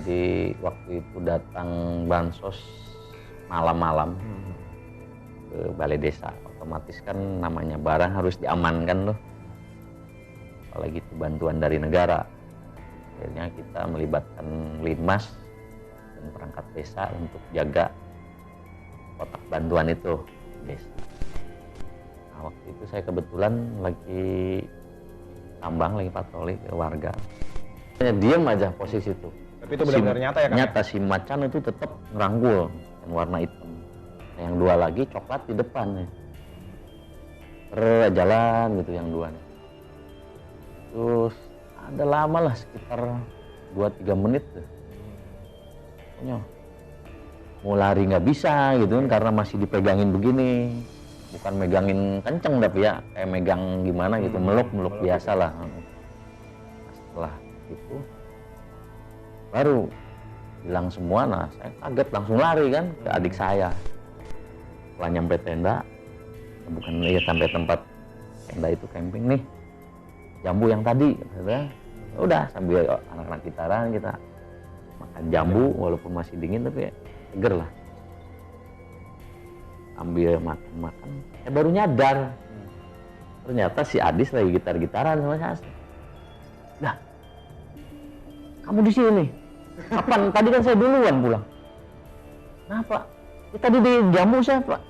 Jadi waktu itu datang bansos malam-malam ke balai desa. Otomatis kan namanya barang harus diamankan loh. Apalagi itu bantuan dari negara. Akhirnya kita melibatkan Linmas dan perangkat desa untuk jaga kotak bantuan itu di desa. Nah, waktu itu saya kebetulan lagi tambang, lagi patroli ke warga. Diam aja posisi itu. Tapi itu benar-benar nyata ya, Kang? Nyata, si macan itu tetap ngerangkul yang warna hitam. Nah, yang dua lagi coklat di depan ya. Jalan gitu yang dua nih. Terus ada lama lah sekitar 2-3 menit tuh. Pokoknya mau lari nggak bisa gitu kan karena masih dipegangin begini. Bukan megangin kenceng tapi ya kayak megang gimana gitu, meluk biasa lah. Setelah itu baru hilang semua. Nah saya kaget langsung lari kan ke adik saya. Setelah nyampe tenda, bukan ya sampai tempat tenda itu camping nih, jambu yang tadi udah sambil anak-anak gitaran kita makan jambu walaupun masih dingin tapi seger lah. Ambil makan, baru nyadar ternyata si Adis lagi gitar-gitaran sama saya. Nah, kamu di sini? Kapan? Tadi kan saya duluan pulang. Kenapa? Ya, tadi di jambu saya, Pak.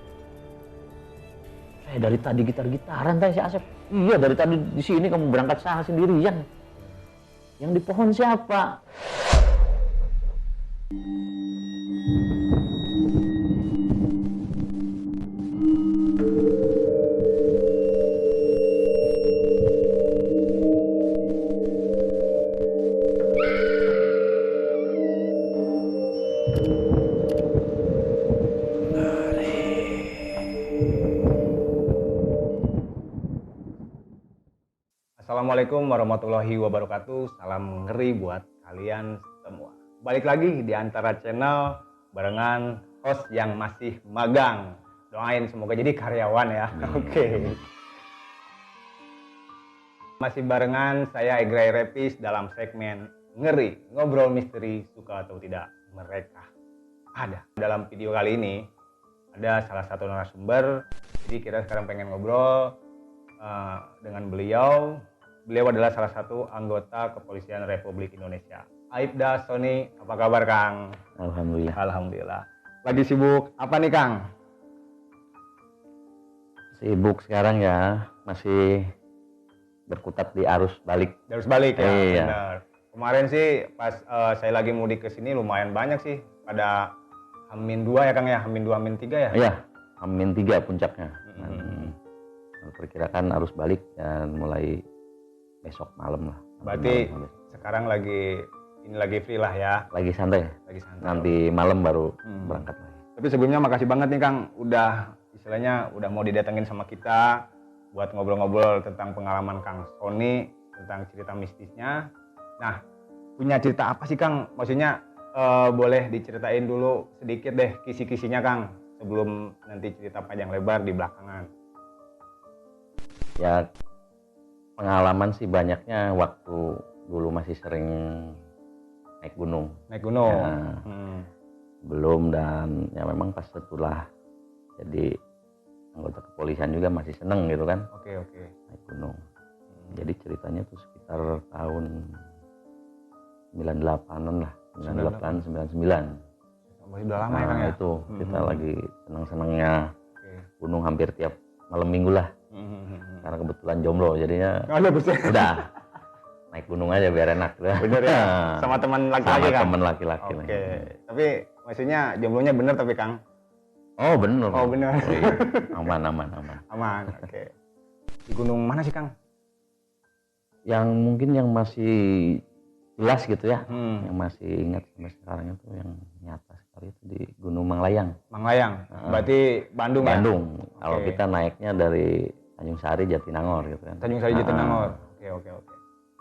Saya dari tadi gitar-gitaran, tanya si Asep. Iya, dari tadi di sini kamu berangkat sana sendirian. Yang di pohon siapa? Assalamualaikum warahmatullahi wabarakatuh. Salam ngeri buat kalian semua. Balik lagi di Antara Channel barengan host yang masih magang. Doain semoga jadi karyawan ya. Oke. Masih barengan saya Egray Repis dalam segmen Ngeri, ngobrol misteri suka atau tidak mereka ada. Dalam video kali ini ada salah satu narasumber. Jadi kita sekarang pengen ngobrol dengan beliau. Beliau adalah salah satu anggota Kepolisian Republik Indonesia. Aibda Sony, apa kabar Kang? Alhamdulillah. Alhamdulillah. Lagi sibuk apa nih Kang? Sibuk sekarang ya, masih berkutat di arus balik. Arus balik ya, iya. Benar. Kemarin sih pas saya lagi mudik ke sini lumayan banyak sih. Pada H-2 ya Kang ya, H-2, H-3 ya? Iya, H-3 puncaknya. Perkirakan arus balik dan mulai besok malam lah. Berarti sekarang lagi free lah ya? Lagi santai. Lagi santai. Nanti malam baru berangkat lagi. Tapi sebelumnya makasih banget nih Kang, udah istilahnya udah mau didatengin sama kita buat ngobrol-ngobrol tentang pengalaman Kang Sony, tentang cerita mistisnya. Nah, punya cerita apa sih Kang? Maksudnya boleh diceritain dulu sedikit deh kisi-kisinya Kang, sebelum nanti cerita panjang lebar di belakangan. Ya, pengalaman sih banyaknya waktu dulu masih sering naik gunung. Naik gunung? Ya, belum, dan ya memang pas setelah jadi anggota kepolisian juga masih seneng gitu kan. Oke. Naik gunung. Jadi ceritanya tuh sekitar tahun 98-an lah. 98, 99. Masih udah lama ya Kang ya? Itu kita lagi seneng-senengnya gunung hampir tiap malam minggu lah. Karena kebetulan jomblo jadinya udah naik gunung aja biar enak. Bener ya? Sama teman laki-laki Kang? Sama teman laki-laki. Oke. Tapi maksudnya jomblonya bener tapi Kang? Oh bener. Oh bener. Oh, iya. Aman. Aman, oke. Di gunung mana sih Kang? Yang mungkin yang masih jelas gitu ya, yang masih ingat sampai sekarang itu yang nyata sekali itu di Gunung Manglayang. Manglayang, berarti Bandung ya? Bandung. Kalau kita naiknya dari Tanjung Sari Jatinangor gitu kan. Tanjung Sari Jatinangor. Oke.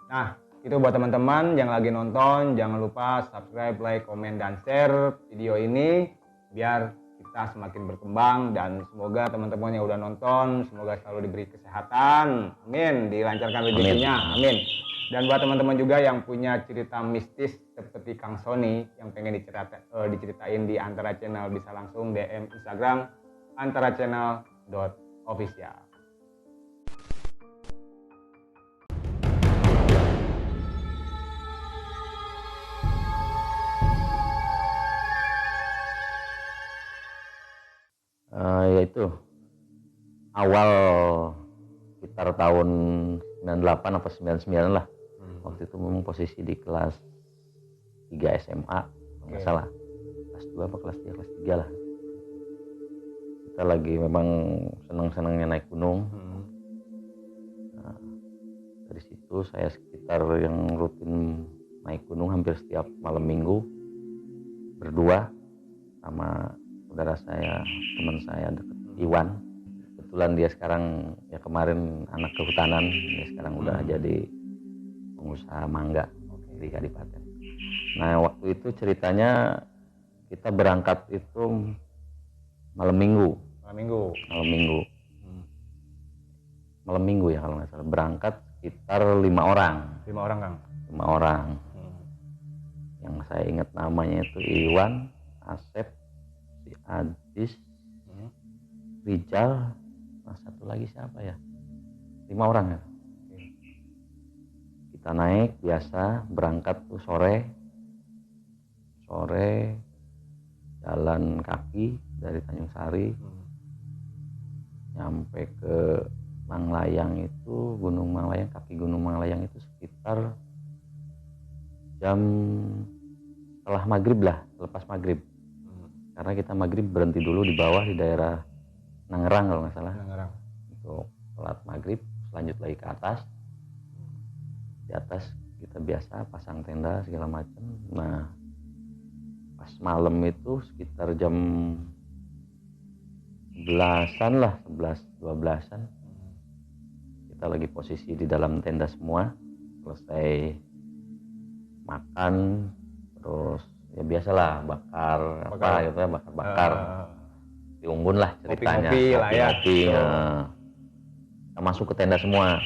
Nah, itu buat teman-teman yang lagi nonton, jangan lupa subscribe, like, komen, dan share video ini biar kita semakin berkembang, dan semoga teman-teman yang udah nonton semoga selalu diberi kesehatan. Amin. Dilancarkan rezekinya. Amin. Dan buat teman-teman juga yang punya cerita mistis seperti Kang Sony yang pengen diceritain di Antara Channel, bisa langsung DM Instagram antarachannel.official. Yaitu awal sekitar tahun 98 atau 99 lah. Waktu itu memang posisi di kelas 3 SMA, kalau nggak salah. Kelas 2 apa kelas 3, kelas 3 lah. Kita lagi memang senang-senangnya naik gunung. Nah, dari situ saya sekitar yang rutin naik gunung hampir setiap malam minggu berdua sama saudara saya, teman saya dekat, Iwan. Kebetulan dia sekarang ya kemarin anak kehutanan, dia sekarang udah jadi pengusaha mangga di Kadipaten. Nah waktu itu ceritanya kita berangkat itu malam minggu. Malam minggu ya kalau nggak salah. Berangkat sekitar 5 orang. 5 orang, Kang. 5 orang. Yang saya ingat namanya itu Iwan, Asep, si Adis, Rijal, satu lagi siapa ya? 5 orang ya. Kita naik biasa, berangkat tuh sore jalan kaki dari Tanjung Sari nyampe ke Manglayang itu, Gunung Manglayang, kaki Gunung Manglayang itu sekitar jam setelah maghrib lah, lepas maghrib. Karena kita maghrib berhenti dulu di bawah di daerah Nangerang kalau nggak salah. Untuk sholat maghrib, lanjut lagi ke atas. Di atas kita biasa pasang tenda segala macam. Nah pas malam itu sekitar jam 11-an lah, 11-12an, kita lagi posisi di dalam tenda semua. Selesai makan terus ya biasalah bakar gitu ya, bakar di unggun lah ceritanya, kopi-kopi ya. Kita masuk ke tenda semua.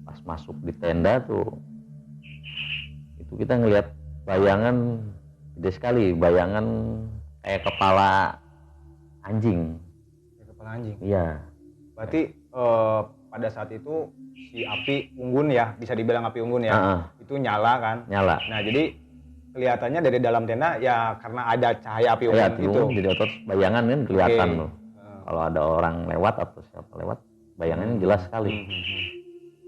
Pas masuk di tenda tuh itu kita ngelihat bayangan gede sekali, bayangan kayak kepala anjing. Iya. Berarti pada saat itu si api unggun ya, bisa dibilang api unggun ya, itu nyala kan? Nyala. Nah jadi kelihatannya dari dalam tenda ya karena ada cahaya api unggun itu. Jadi otot bayangan kan kelihatan loh. Kalau ada orang lewat atau siapa lewat, bayangannya jelas sekali.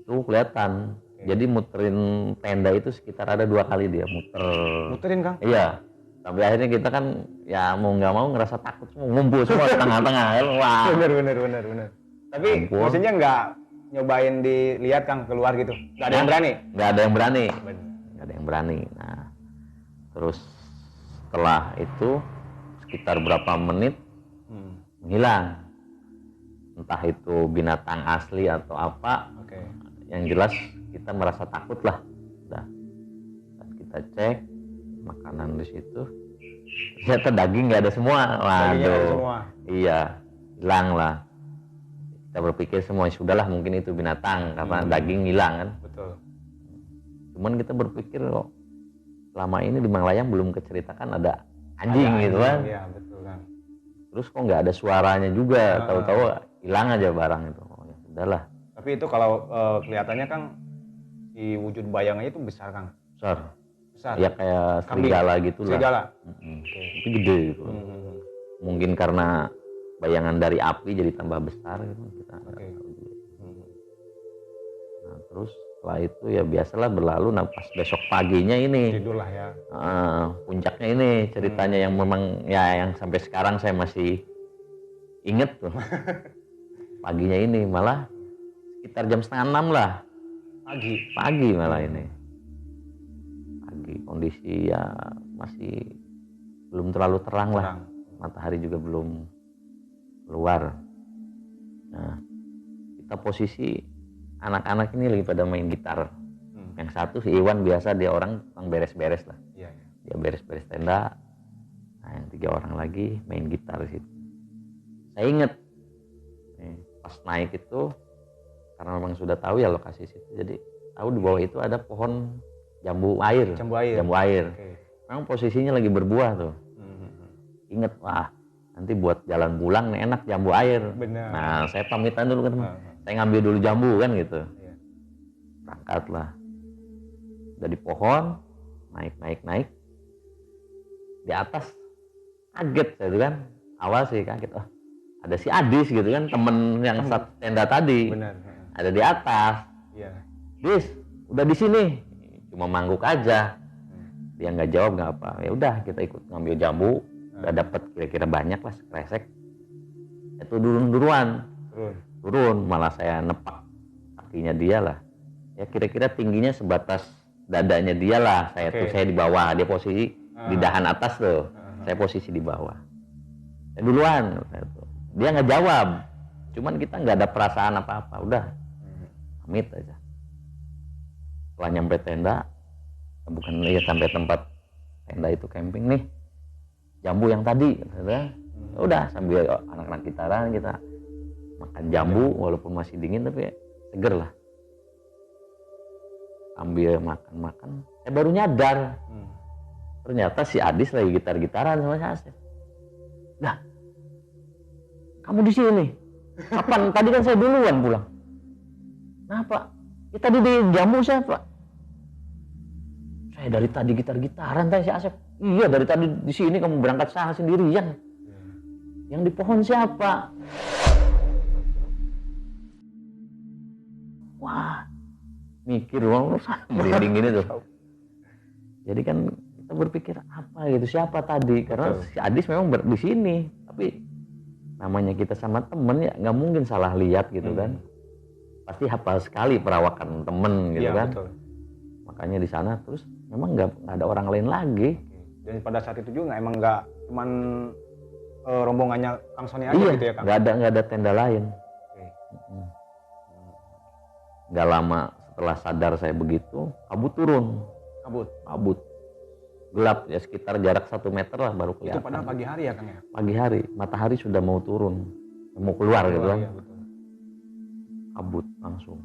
Itu kelihatan. Jadi muterin tenda itu sekitar ada 2 kali dia muterin, Kang? Iya. Sampai akhirnya kita kan ya mau nggak mau ngerasa takut, semua ngumpul semua di tengah-tengah. Wah. Bener. Tapi maksudnya nggak nyobain dilihat, Kang, keluar gitu? Nggak ada yang berani? Nggak ada yang berani. Nah, terus setelah itu sekitar berapa menit menghilang. Entah itu binatang asli atau apa. Yang jelas kita merasa takut lah. Udah. Saat kita cek makanan di situ, ternyata daging nggak ada semua. Waduh. Iya, hilang lah. Kita berpikir semua sudahlah, mungkin itu binatang karena daging hilang kan. Betul. Cuman kita berpikir kok selama ini di Manglayang belum keceritakan ada anjing gitu kan. Iya, betul kan. Terus kok nggak ada suaranya juga, tahu-tahu hilang aja barang itu. Oh, ya sudahlah. Tapi itu kalau kelihatannya, Kang, si wujud bayangannya itu besar, Kang. Besar. Ya kayak serigala gitu lah. Serigala. Itu gede gitu. Mungkin karena bayangan dari api jadi tambah besar gitu. Kita Nah terus setelah itu ya biasalah berlalu. Nah pas besok paginya ini tidur lah ya. Puncaknya ini ceritanya yang memang ya yang sampai sekarang saya masih inget tuh. Paginya ini malah sekitar jam 5:30 lah. Pagi malah ini. Kondisi ya masih belum terlalu terang lah, matahari juga belum keluar. Nah kita posisi anak-anak ini lagi pada main gitar. Yang satu si Iwan biasa dia orang beres-beres lah, dia beres-beres tenda. Nah yang 3 orang lagi main gitar di situ. Saya inget pas naik itu karena memang sudah tahu ya lokasi situ, jadi tahu di bawah itu ada pohon jambu air. Jambu air. Jambu air. Oke. Memang posisinya lagi berbuah tuh. Ingat, wah nanti buat jalan pulang nih enak jambu air. Benar. Nah saya pamitan dulu kan, saya ngambil dulu jambu kan gitu. Iya. Berangkatlah dari pohon, naik. Di atas kaget saya tuh kan, awal sih kaget, oh ada si Adis gitu kan, temen yang satu tenda tadi. Benar. Ada di atas. Iya. Dis, udah di sini. Cuma mangguk aja. Dia nggak jawab nggak apa. Ya udah kita ikut ngambil jambu. Udah dapat kira-kira banyak lah, kresek. Itu duluan. Turun, malah saya nepak kakinya dia lah. Ya kira-kira tingginya sebatas dadanya dia lah. Saya di bawah, dia posisi di dahan atas tuh. Saya posisi di bawah. Saya duluan. Dia nggak jawab. Cuman kita nggak ada perasaan apa-apa. Udah, pamit aja. Setelah nyampe tenda, bukan ya sampai tempat tenda itu camping nih, jambu yang tadi, udah sambil anak-anak gitaran kita makan jambu walaupun masih dingin tapi seger lah. Ambil makan, saya baru nyadar ternyata si Adis lagi gitar-gitaran sama si Asep. Nah, kamu di sini? Kapan? Tadi kan saya duluan pulang. Kenapa? Ya, tadi di jambu siapa? Saya dari tadi gitar-gitaran tadi si Asep. Iya dari tadi di sini kamu berangkat sana sendirian. Yang di pohon siapa? Wah, mikir wah merinding gini tuh. Jadi kan kita berpikir apa gitu, siapa tadi? Karena si Adis memang di sini, tapi namanya kita sama temen ya nggak mungkin salah lihat gitu kan. Pasti hafal sekali perawakan temen gitu kan. Betul. Makanya di sana terus memang nggak ada orang lain lagi. Dan pada saat itu juga emang nggak cuman rombongannya Kang Sony aja gitu ya Kang? Nggak ada tenda lain. Nggak lama setelah sadar saya begitu, kabut turun. Kabut. Gelap ya, sekitar jarak 1 meter lah baru kelihatan. Itu padahal pagi hari ya Kang ya? Pagi hari, matahari sudah mau turun, mau keluar gitu kan. Iya, betul. Kabut langsung.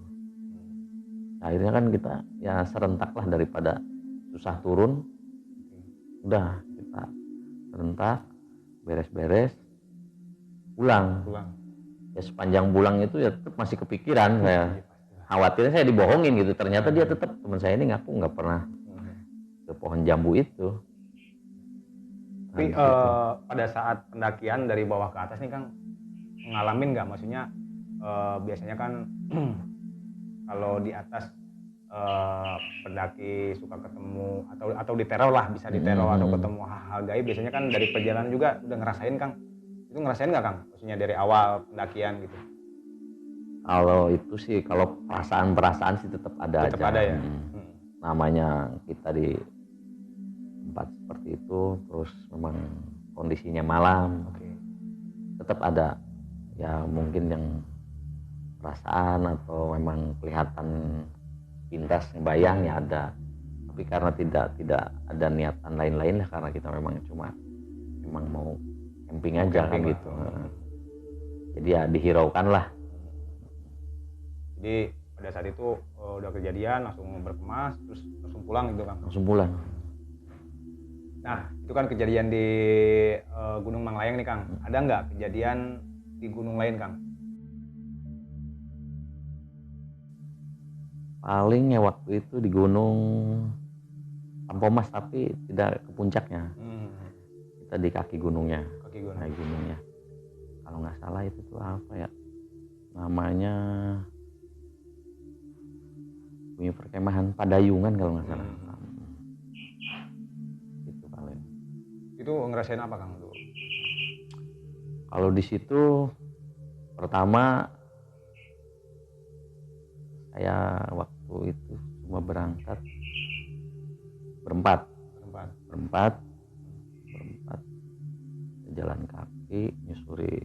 Akhirnya kan kita ya serentak lah, daripada susah turun. Udah kita serentak, beres-beres, pulang. Ya sepanjang pulang itu ya tetap masih kepikiran saya. Khawatirnya saya dibohongin gitu. Ternyata dia tetap, teman saya ini ngaku nggak pernah ke pohon jambu itu. Tapi pada saat pendakian dari bawah ke atas nih Kang, ngalamin nggak, maksudnya biasanya kan kalau di atas pendaki suka ketemu atau diteror lah, bisa diteror atau ketemu hal-hal gaib, biasanya kan dari perjalanan juga udah ngerasain Kang. Itu ngerasain nggak Kang? Maksudnya dari awal pendakian gitu. Kalau itu sih, kalau perasaan sih tetap ada aja. Ada ya. Namanya kita di tempat seperti itu, terus memang kondisinya malam, tetap ada ya mungkin yang perasaan atau memang kelihatan pintas bayang ya ada. Tapi karena tidak ada niatan lain-lain lah, karena kita memang mau camping aja kan gitu. Jadi ya dihiraukan lah. Jadi pada saat itu udah kejadian langsung berkemas terus langsung pulang gitu Kang? Langsung pulang. Nah itu kan kejadian di Gunung Manglayang nih Kang. Ada nggak kejadian di gunung lain Kang? Paling ya waktu itu di Gunung Tampomas, tapi tidak ke puncaknya. Kita di kaki gunungnya. Kaki gunungnya. Kalau nggak salah itu tuh apa ya? Namanya punya perkemahan Padayungan kalau nggak salah. Itu paling. Itu ngerasain apa Kang tuh? Kalau di situ pertama saya waktu itu cuma berangkat berempat jalan kaki nyusuri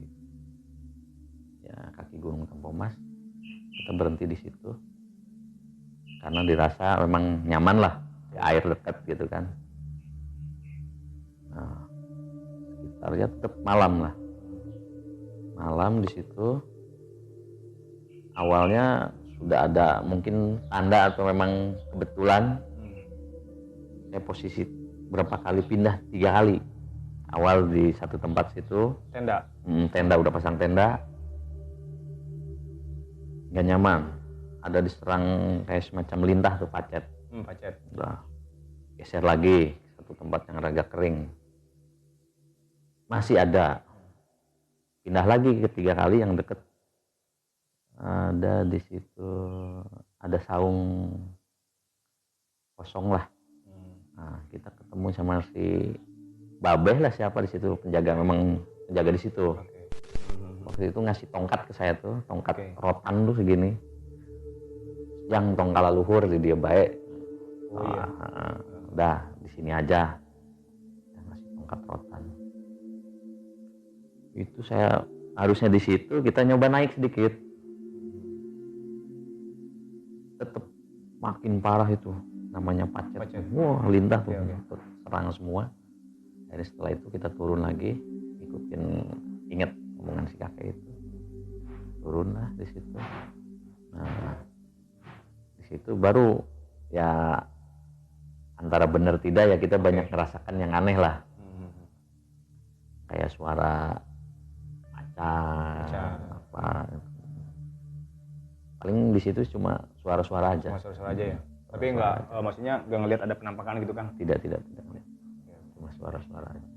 ya kaki Gunung Tampomas. Kita berhenti di situ karena dirasa memang nyaman lah, air dekat gitu kan. Nah, sekitarnya tetap malam lah. Malam di situ awalnya sudah ada mungkin tanda atau memang kebetulan saya posisi berapa kali pindah, 3 kali. Awal di satu tempat situ Tenda. tenda, udah pasang tenda nggak nyaman, ada diserang kayak semacam lintah tuh, pacet. Pacet. Udah geser lagi satu tempat yang agak kering, masih ada. Pindah lagi ketiga kali yang deket, ada di situ ada saung kosong lah. Nah, kita ketemu sama si Babeh lah, siapa di situ, penjaga, memang penjaga di situ. Waktu itu ngasih tongkat ke saya tuh, tongkat rotan tuh segini, yang tongkala luhur dia baik. Udah di sini aja, ngasih tongkat rotan. Itu saya harusnya di situ kita nyoba naik sedikit, tetap makin parah itu, namanya pacet. Wah, lintah tuh, serang semua. Jadi setelah itu kita turun lagi, ingat omongan si kakek itu, turun lah di situ. Nah, di situ baru ya antara benar tidak ya kita banyak merasakan yang aneh lah, kayak suara macan apa. Paling di situ cuma suara-suara aja. Suara-suara aja ya. Tapi nggak, maksudnya nggak ngelihat ada penampakan gitu kan? Tidak ngeliat. Cuma suara-suara aja.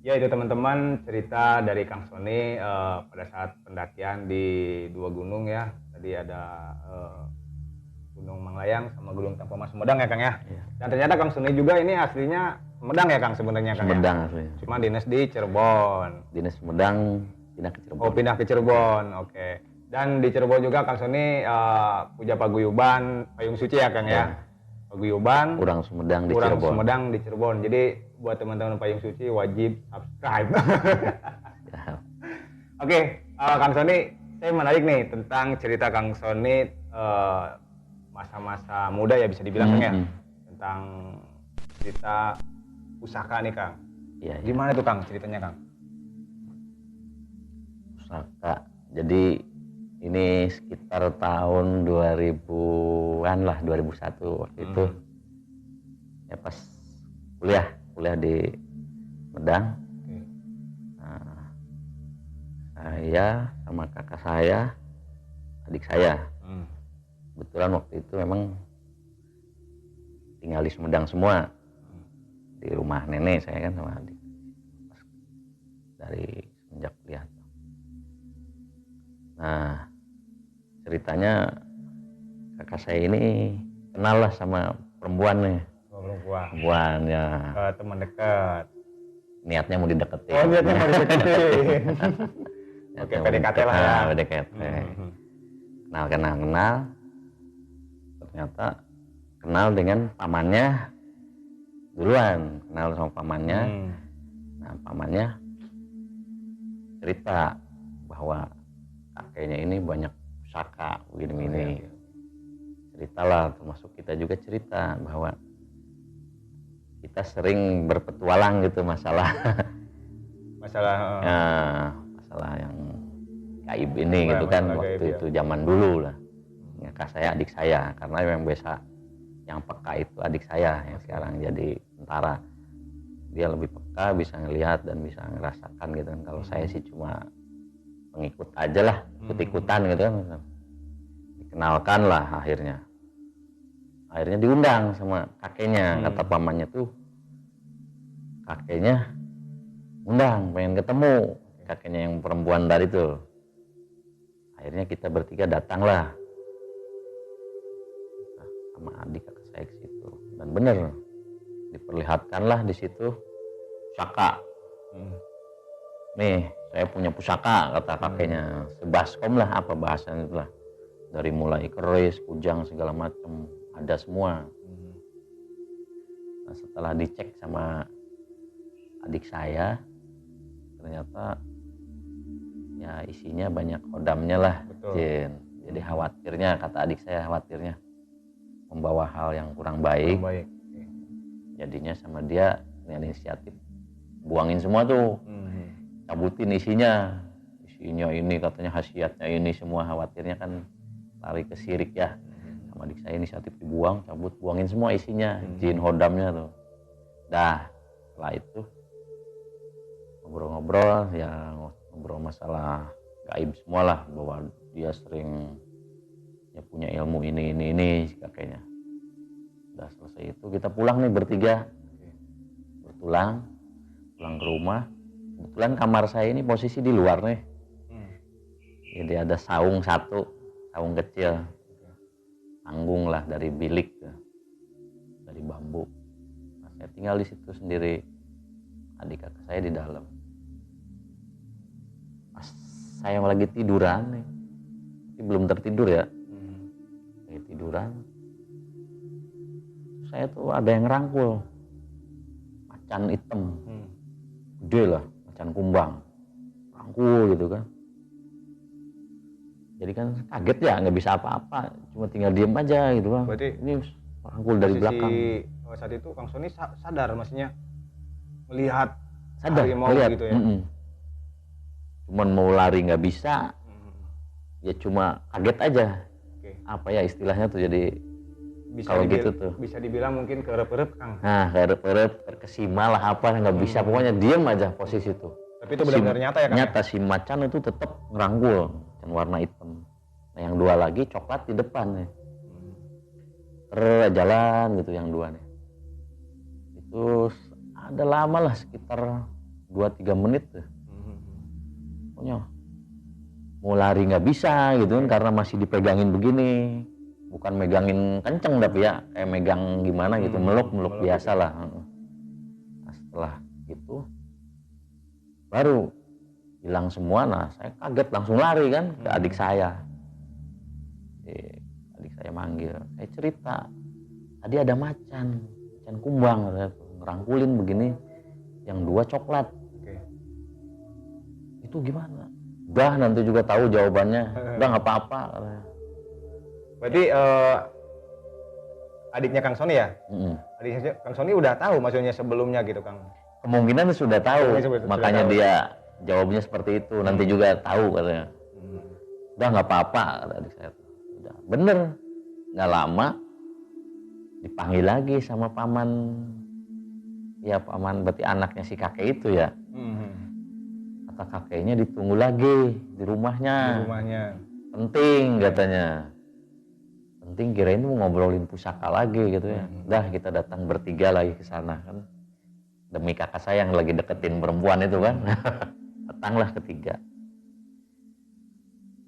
Ya, itu teman-teman cerita dari Kang Sony pada saat pendakian di 2 gunung ya. Tadi ada Gunung Manglayang sama Gunung Tampomas Sumedang ya Kang ya. Iya. Dan ternyata Kang Sony juga ini aslinya Sumedang ya Kang sebenarnya Kang. Sumedang ya? aslinya. Cuma dinas di Cirebon. Dinas Sumedang, pindah ke Cirebon. Oh, pindah ke Cirebon. Oke. Dan di Cirebon juga Kang Sony punya paguyuban Payung Suci ya Kang ya. Paguyuban Urang Sumedang di Urang Cirebon. Sumedang di Cirebon. Jadi buat teman-teman Payung Suci wajib subscribe. Ya. Oke, Kang Sony, saya menarik nih tentang cerita Kang Sony masa-masa muda ya bisa dibilang Kang ya. Tentang cerita pusaka nih Kang. Iya. Gimana tuh Kang ceritanya Kang? Pusaka. Jadi ini sekitar tahun 2000-an lah, 2001 waktu itu. Ya pas kuliah di Medang. Nah, saya sama kakak saya, adik saya. Kebetulan waktu itu memang tinggal di Sumedang semua. Di rumah nenek saya kan sama adik. Dari semenjak kuliah. Nah, ceritanya kakak saya ini kenal lah sama perempuan nih. Perempuan ya. Teman dekat. Niatnya mau dideketin. Oh, niatnya mau dideketin. Oke, PDKT lah ya. PDKT. Kenal. Ternyata kenal dengan pamannya duluan. Kenal sama pamannya. Nah, pamannya cerita bahwa kakeknya ini banyak pusaka begini-begini. Ceritalah, termasuk kita juga cerita bahwa kita sering berpetualang gitu masalah masalah yang gaib ini gitu kan, waktu itu zaman dulu lah. Kakak saya, adik saya, karena yang biasa yang peka itu adik saya yang sekarang jadi tentara. Dia lebih peka, bisa ngelihat dan bisa ngerasakan gitu kan. Kalau saya sih cuma pengikut aja lah, ikut-ikutan gitu kan. Dikenalkan lah akhirnya diundang sama kakeknya. Kata pamannya tuh kakeknya undang, pengen ketemu kakeknya yang perempuan dari itu. Akhirnya kita bertiga datanglah sama adik kakak saya ke situ, dan bener diperlihatkanlah di situ pusaka. Nih, saya punya pusaka, kata kakeknya. Sebaskom lah, apa bahasanya itu lah. Dari mulai keris, kujang, segala macam ada semua. Nah, setelah dicek sama adik saya, ternyata ya isinya banyak kodamnya lah, jin. Jadi khawatirnya, kata adik saya, khawatirnya membawa hal yang kurang baik. Jadinya sama dia dengan inisiatif buangin semua tuh, cabutin isi isinya ini, katanya khasiatnya ini, semua khawatirnya kan lari ke sirik ya. Sama adik saya inisiatif dibuang, cabut, buangin semua isinya, jin hodamnya tuh. Dah, setelah itu ngobrol-ngobrol, ya ngobrol masalah gaib semua lah, bahwa dia sering ya punya ilmu ini kakeknya. Udah selesai itu kita pulang nih bertiga, pulang ke rumah. Kebetulan kamar saya ini posisi di luar nih, jadi ada saung kecil, tanggung lah dari bilik, dari bambu. Nah, saya tinggal di situ sendiri, adik kakak saya di dalam. Pas saya lagi tiduran nih, tapi belum tertidur ya, lagi tiduran, saya tuh ada yang ngerangkul macan hitam, gede lah, macan kumbang, rangkul gitu kan. Jadi kan kaget ya, nggak bisa apa-apa, cuma tinggal diem aja gitu kan. Berarti ini rangkul dari belakang. Saat itu Kang Sony sadar, maksudnya melihat Sadar, harimau melihat, gitu ya. Cuman mau lari nggak bisa, ya cuma kaget aja. Apa ya istilahnya tuh, jadi kalau gitu tuh. Bisa dibilang mungkin kerep-kerep Kang. Nah, kerep-kerep, terkesima lah apa, nggak bisa, pokoknya diem aja posisi itu. Tapi itu benar-benar nyata ya Kang? Nyata, si macan itu tetap ngerangkul, macan warna hitam. Nah yang dua lagi coklat di depan nih. Jalan gitu yang dua nih. Itu ada lama lah, sekitar 2-3 menit tuh. Pokoknya mau lari nggak bisa gitu kan, karena masih dipegangin begini. Bukan megangin kenceng tapi ya, kayak megang gimana gitu, meluk biasa lah. Nah, setelah itu baru hilang semua. Nah saya kaget, langsung lari kan ke adik saya. Adik saya manggil, saya cerita tadi ada macan kumbang, ngerangkulin begini, yang dua coklat. Itu gimana? Udah, nanti juga tahu jawabannya, udah nggak apa-apa. Berarti adiknya Kang Sony ya? Adiknya Kang Sony udah tahu maksudnya sebelumnya gitu Kang? Kemungkinan sudah tahu, makanya tahu. dia jawabnya seperti itu. Nanti juga tahu katanya. Udah nggak apa-apa kata adik saya. Udah, bener. Nggak lama dipanggil lagi sama paman. Ya paman berarti anaknya si kakek itu ya. Kata kakeknya ditunggu lagi di rumahnya. Penting katanya. Penting, kirain mau ngobrolin pusaka lagi gitu ya. Dah kita datang bertiga lagi ke sana kan. Demi kakak saya yang lagi deketin perempuan itu kan. Datanglah ketiga.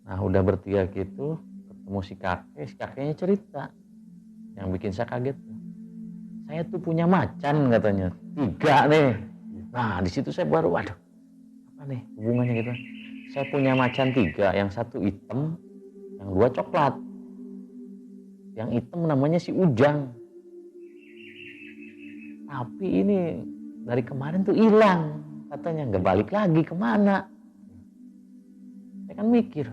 Nah udah bertiga gitu, ketemu si kakeknya cerita. Yang bikin saya kaget. Saya tuh punya macan katanya, 3 nih. Nah di situ saya baru, waduh, apa nih hubungannya gitu. Saya punya macan 3, yang satu hitam, yang 2 coklat. Yang hitam namanya si Ujang. Tapi ini dari kemarin tuh hilang, katanya nggak balik lagi, kemana? Saya kan mikir,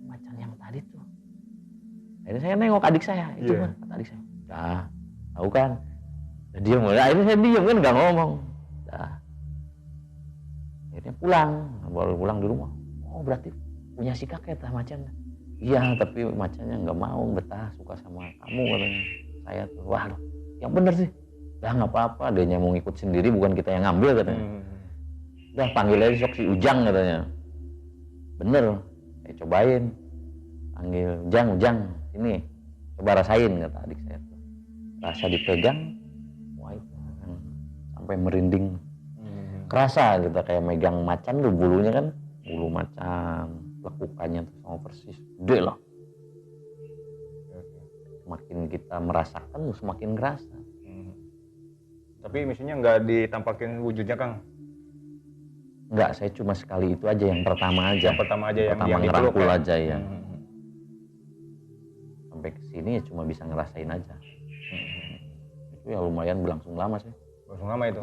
macan yang tadi tuh. Akhirnya saya nengok adik saya, itu kan kata adik saya. Dah, tahu kan? Nah, diam, akhirnya saya diam kan, nggak ngomong. Dah. Akhirnya baru pulang di rumah. Oh berarti punya si kakek tah macan. Iya, tapi macannya nggak mau betah, suka sama kamu katanya. Saya tuh, wah yang bener sih. Dah nggak apa-apa, dia mau ngikut sendiri, bukan kita yang ngambil katanya. Udah panggil aja sok si Ujang katanya. Bener, saya cobain. Panggil Ujang, sini, coba rasain kata adik saya tuh. Rasa dipegang, wah itu sampai merinding. Kerasa gitu, kayak megang macan tuh, bulunya kan, bulu macan. Lekukannya tuh sama persis, gede lah. Semakin kita merasakan, semakin kerasa. Tapi misalnya nggak ditampakin wujudnya Kang? Nggak, saya cuma sekali itu aja, yang pertama aja. Yang pertama aja, yang ngerangkul aja ya. Sampai kesini ya cuma bisa ngerasain aja. Itu ya lumayan berlangsung lama sih. Berlangsung lama itu?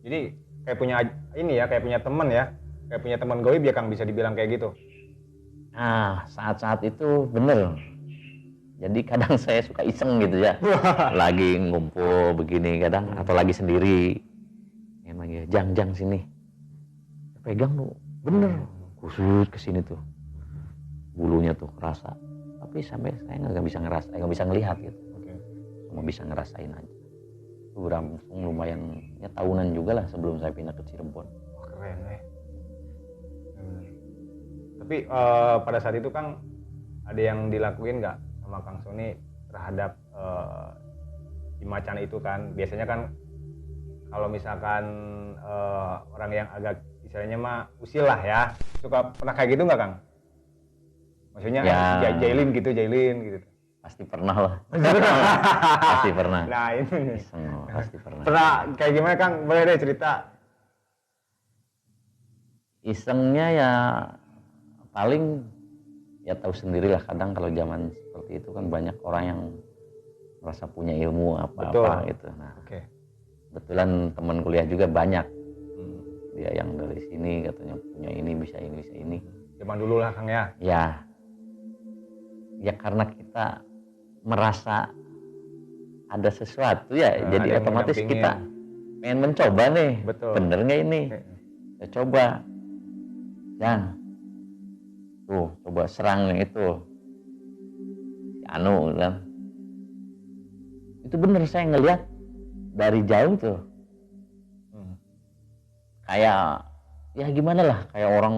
Jadi kayak punya ini ya, kayak punya teman ya? Kayak punya teman goib ya Kang, bisa dibilang kayak gitu? Nah, saat-saat itu bener. Jadi kadang saya suka iseng gitu ya. Lagi ngumpul begini kadang, atau lagi sendiri. Yang manggil, Jang sini. Pegang lu, bener. kusut ke sini tuh. Bulunya tuh kerasa. Tapi sampai saya nggak bisa ngerasa, nggak bisa ngelihat gitu. Oke. Cuma bisa ngerasain aja. Itu berlangsung lumayan ya tahunan juga lah sebelum saya pindah ke Cirebon. Wah, keren Tapi pada saat itu Kang ada yang dilakuin nggak sama Kang Sony terhadap si macan itu kan? Biasanya kan kalau misalkan orang yang agak istilahnya mah usil lah ya, suka pernah kayak gitu nggak Kang? Maksudnya Ya. jailin gitu. Pasti pernah lah. Pasti pernah. Nah ini Iseng, pasti pernah. pernah kayak gimana Kang? Boleh deh cerita. Isengnya ya paling ya tahu sendirilah, kadang kalau zaman seperti itu kan banyak orang yang merasa punya ilmu apa-apa gitu. Nah, Oke. kebetulan teman kuliah juga banyak. Hmm. Dia yang dari sini katanya punya ini, bisa ini. Zaman dulu lah Kang ya. Ya karena kita merasa ada sesuatu ya, Ada jadi yang otomatis mendampingin. kita pengen mencoba nih. Betul. Bener nggak ini? Kita coba. Yang tuh coba serang yang itu. Si Anu kan. Itu bener, saya ngelihat dari jauh tuh. Kayak ya gimana lah, kayak orang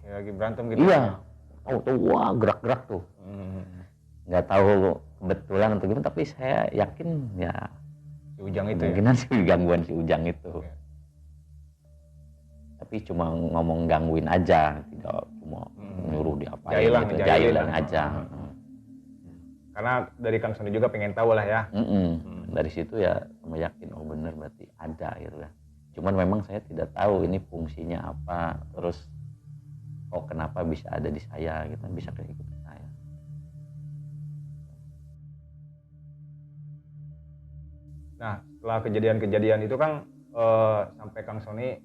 Kayak lagi berantem gitu. iya. Tahu wah gerak-gerak tuh. Nggak tahu kebetulan atau gimana, tapi saya yakin ya Si Ujang itu ya. kemungkinan sih gangguan si Ujang itu. Oke. Tapi cuma ngomong gangguin aja, tidak cuma nyuruh diapain Jailan, gitu, jailin jailan lah. aja. Karena dari Kang Sony juga pengen tahu lah ya. Dari situ ya sama yakin, oh bener berarti ada gitu lah. Cuman memang saya tidak tahu ini fungsinya apa, terus oh kenapa bisa ada di saya gitu, bisa kayak gitu saya. Nah, setelah kejadian-kejadian itu Kang, sampai Kang Sony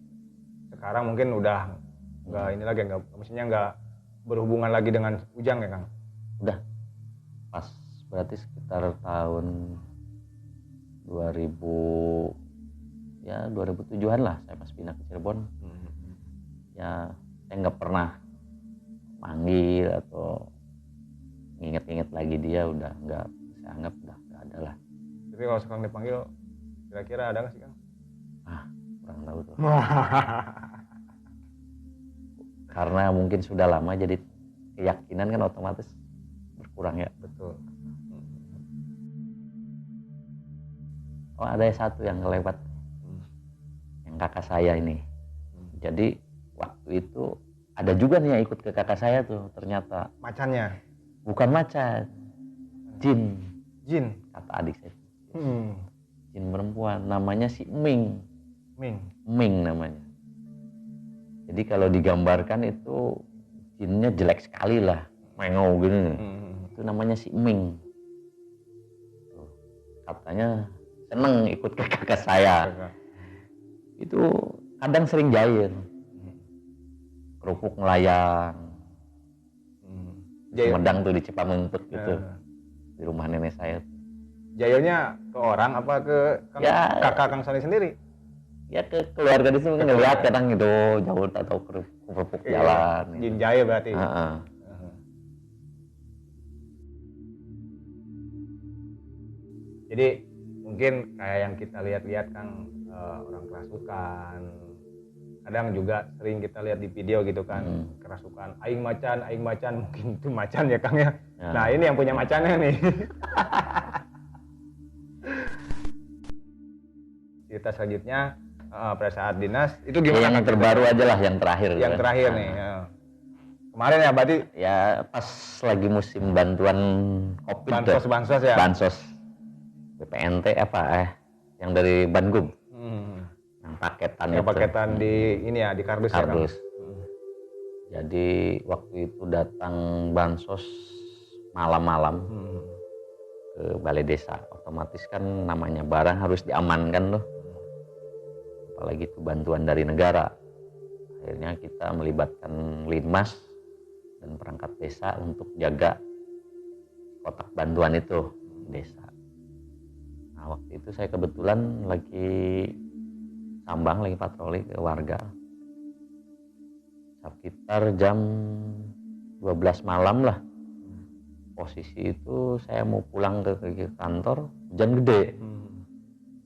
sekarang mungkin udah nggak ini lagi, maksudnya nggak berhubungan lagi dengan Ujang ya Kang? Udah pas berarti sekitar tahun 2000 ya 2007-an lah saya pas pindah ke Cirebon. Ya saya nggak pernah manggil atau nginget-nginget lagi dia, udah nggak, saya anggap udah nggak ada lah. Tapi kalau sekarang dipanggil kira-kira ada nggak sih Kang? Kurang tahu tuh. Karena mungkin sudah lama jadi keyakinan kan otomatis berkurang ya. Betul. Oh ada satu yang kelewat, yang kakak saya ini. Jadi waktu itu ada juga nih yang ikut ke kakak saya tuh, ternyata Macannya? bukan macan, jin. Jin? Kata adik saya. Hmm. Jin perempuan, namanya si Ming. Ming namanya. Jadi kalau digambarkan itu jinnya jelek sekali lah, mengau gini. Itu namanya si Ming. Tuh, katanya seneng ikut ke kakak saya. Itu kadang sering jahil, kerupuk melayang, Sumedang tuh di Cipamengpek gitu, di rumah nenek saya. Jahilnya ke orang apa ke kakak Kang Sony sendiri? Ya ke keluarga di sini ngeliat kadang gitu jauh atau kerupuk jalan. Jin jahil berarti. Jadi mungkin kayak yang kita lihat-lihat Kang, orang kerasukan, kadang juga sering kita lihat di video gitu kan, kerasukan aing macan mungkin itu macan ya Kang ya. Nah ini yang punya macannya nih. Cerita selanjutnya pada saat dinas itu gimana? Yang terbaru aja lah, yang terakhir. Yang terakhir nih. Kemarin ya berarti? Ya pas lagi musim bantuan COVID. Bansos ya. Bansos. BPNT yang dari Bangub. Yang paketan yang itu. Paketan di ini ya, di kardus. Kardus. Ya, Jadi waktu itu datang bansos malam-malam ke balai desa. Otomatis kan namanya barang harus diamankan loh. Apalagi itu bantuan dari negara. Akhirnya kita melibatkan Linmas dan perangkat desa untuk jaga kotak bantuan itu di desa. Nah waktu itu saya kebetulan lagi sambang, lagi patroli ke warga. sekitar jam 12 malam lah. Posisi itu saya mau pulang ke kantor, hujan gede.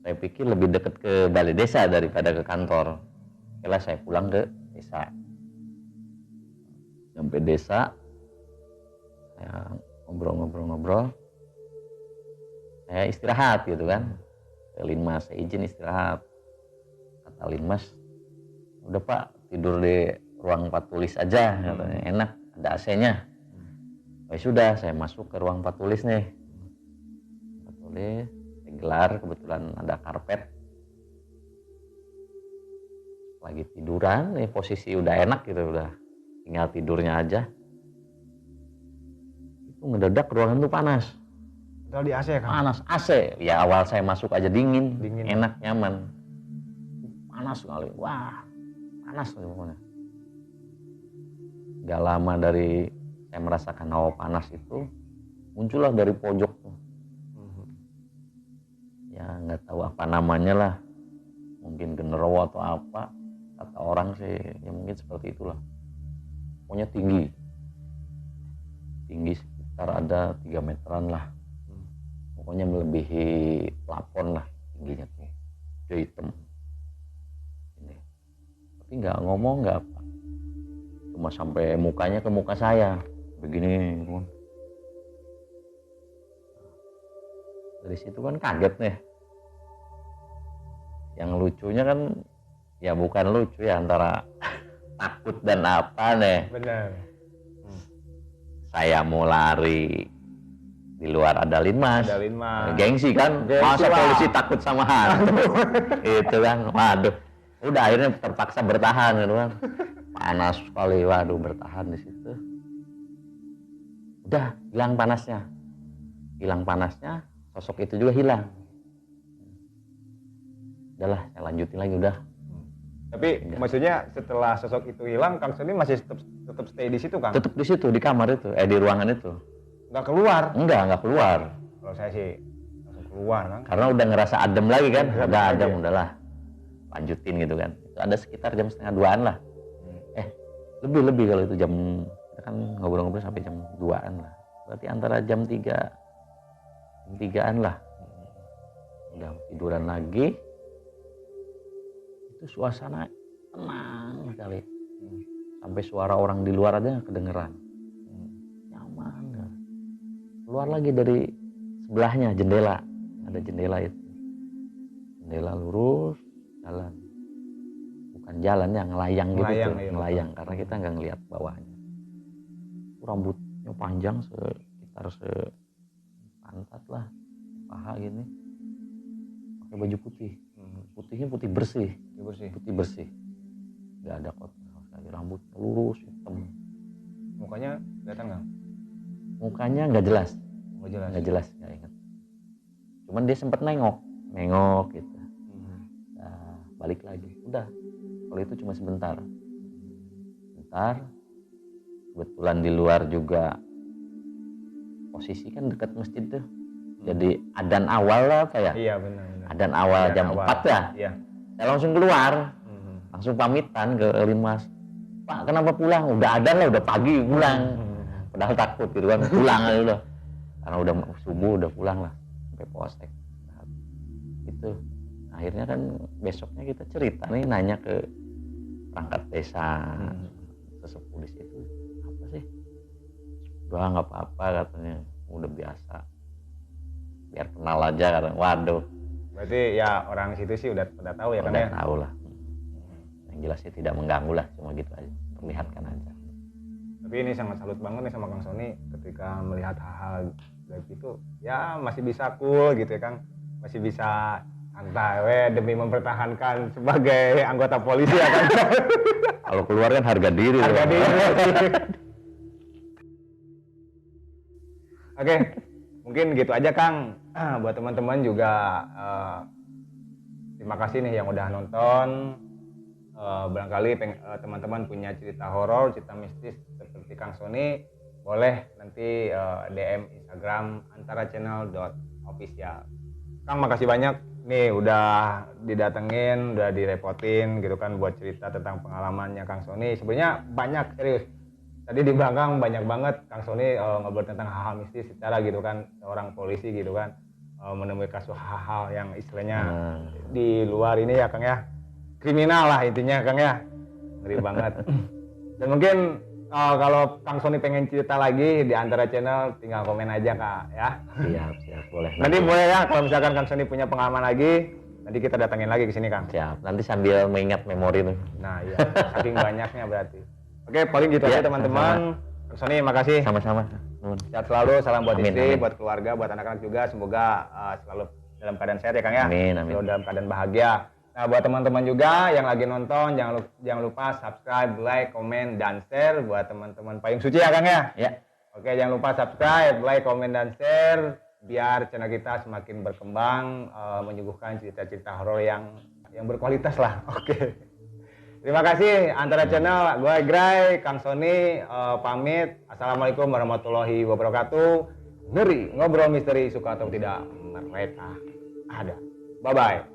Saya pikir lebih dekat ke balai desa daripada ke kantor. Setelah saya pulang ke desa. Sampai desa, saya ngobrol-ngobrol. Saya istirahat gitu kan. Ke Linmas, saya izin istirahat. Kata Linmas, udah Pak, tidur di ruang 4 tulis aja, katanya. Enak, ada AC-nya. Ya sudah, saya masuk ke ruang 4 tulis nih. 4 tulis, saya gelar, kebetulan ada karpet. Lagi tiduran, posisi udah enak gitu, udah tinggal tidurnya aja. Itu ngedadak ruangan tuh panas. Padahal di AC kan? Panas, AC. Ya awal saya masuk aja dingin. Enak, nyaman. Panas sekali, wah panas pokoknya. Gak lama dari saya merasakan hawa panas itu, muncullah dari pojok tuh. Ya nggak tahu apa namanya lah, mungkin genderuwo atau apa, kata orang sih ya mungkin seperti itulah. Pokoknya tinggi sekitar ada 3 meteran lah. Pokoknya melebihi plafon lah tingginya tuh, dia hitam. Ini. Tapi nggak ngomong, nggak apa, cuma sampai mukanya ke muka saya begini. Dari situ kan kaget nih. Yang lucunya kan ya bukan lucu ya, antara takut dan apa nih. Benar. Saya mau lari, di luar ada Linmas. Gengsi kan, masa polisi takut sama hantu. Itu kan, waduh. Udah akhirnya terpaksa bertahan gitu kan. Panas sekali, waduh, bertahan di situ. Udah hilang panasnya, sosok itu juga hilang. Udahlah, saya lanjutin lagi udah. Tapi maksudnya setelah sosok itu hilang, Kang Sony masih tetap stay di situ, Kang? Tetap di situ, di kamar itu, di ruangan itu. Nggak keluar? Nggak keluar. Kalau saya sih langsung keluar, Kang. Karena udah ngerasa adem lagi kan, udah adem, udahlah. Lanjutin gitu kan. Itu ada sekitar jam 1:30 lah. Lebih kalau itu jam, kita kan ngobrol-ngobrol sampai jam 2-an lah. Berarti antara jam 3-an lah. Udah tiduran lagi. Itu suasana tenang sekali. Sampai suara orang di luar aja kedengeran. Nyaman. Keluar lagi dari sebelahnya jendela. Ada jendela itu. Jendela lurus, jalan. Bukan jalan ya, ngelayang gitu tuh. Ngelayang karena kita nggak ngelihat bawahnya. Rambutnya panjang sekitar sepantat lah, paha gini. Pakai baju putih. Putihnya putih bersih. Nggak ada kotor sekali. Rambutnya lurus, hitam. Mukanya kelihatan nggak? Mukanya nggak jelas. Nggak jelas, nggak ingat. Cuman dia sempat nengok gitu. Nah, balik lagi. Udah. Kalau itu cuma sebentar. Kebetulan di luar juga posisi kan dekat masjid tuh. Jadi adzan awal lah apa ya? Iya benar. Adzan awal jam 4 ya. Iya. Saya langsung keluar. Langsung pamitan ke Linmas. Pak, kenapa pulang? Udah adzan lah, udah pagi pulang. Padahal takut gitu kan, pulang aja udah. Karena udah subuh udah pulang lah sampai polsek. Nah, itu. Akhirnya kan besoknya kita cerita nih, nanya ke perangkat desa, sesepuh di situ, apa sih? Udah nggak apa-apa katanya, udah biasa, biar kenal aja katanya. Waduh. Berarti ya orang situ sih udah tahu ya kan ya? Udah tahu lah. Yang jelasnya tidak mengganggu lah, cuma gitu aja, perlihatkan aja. Tapi ini sangat salut banget nih sama Kang Sony ketika melihat hal-hal kayak gitu, ya masih bisa cool gitu ya Kang, masih bisa santai demi mempertahankan sebagai anggota polisi ya kan. Kalau keluar kan harga diri. Oke, mungkin gitu aja Kang. Buat teman-teman juga terima kasih nih yang udah nonton. Barangkali teman-teman punya cerita horor, cerita mistis seperti Kang Sony, boleh nanti DM Instagram antarachannel.official. Kang, makasih banyak nih udah didatengin, udah direpotin gitu kan buat cerita tentang pengalamannya Kang Sony. Sebenarnya banyak, serius. Tadi di belakang banyak banget Kang Sony ngobrol tentang hal-hal mistis secara gitu kan, seorang polisi gitu kan, menemui kasus hal-hal yang istilahnya di luar ini ya Kang ya, kriminal lah intinya Kang ya, ngeri banget. Dan mungkin kalau Kang Sony pengen cerita lagi di Antara Channel, tinggal komen aja Kak ya. Siap, boleh. Nanti boleh ya kalau misalkan Kang Sony punya pengalaman lagi, nanti kita datangin lagi ke sini Kang. Siap. Nanti sambil mengingat memori tuh. Nah iya, saking banyaknya berarti. Oke, paling gitu Ya, aja teman-teman. Kang Sony, makasih. Sama-sama. Sehat selalu, salam buat Amin, istri, amin. buat keluarga, buat anak-anak juga. Semoga selalu dalam keadaan sehat ya Kang ya. Amin. Selalu dalam keadaan bahagia. Nah buat teman-teman juga yang lagi nonton, jangan lupa subscribe, like, komen, dan share buat teman-teman Payung Suci ya Kang ya. Ya. Oke, jangan lupa subscribe, like, komen, dan share biar channel kita semakin berkembang, menyuguhkan cerita-cerita horor yang berkualitas lah. Oke. Terima kasih Antara Channel, gue Egray, Kang Sony, pamit. Assalamualaikum warahmatullahi wabarakatuh. Ngeri, ngobrol misteri, suka atau tidak, mereka ada. Bye-bye.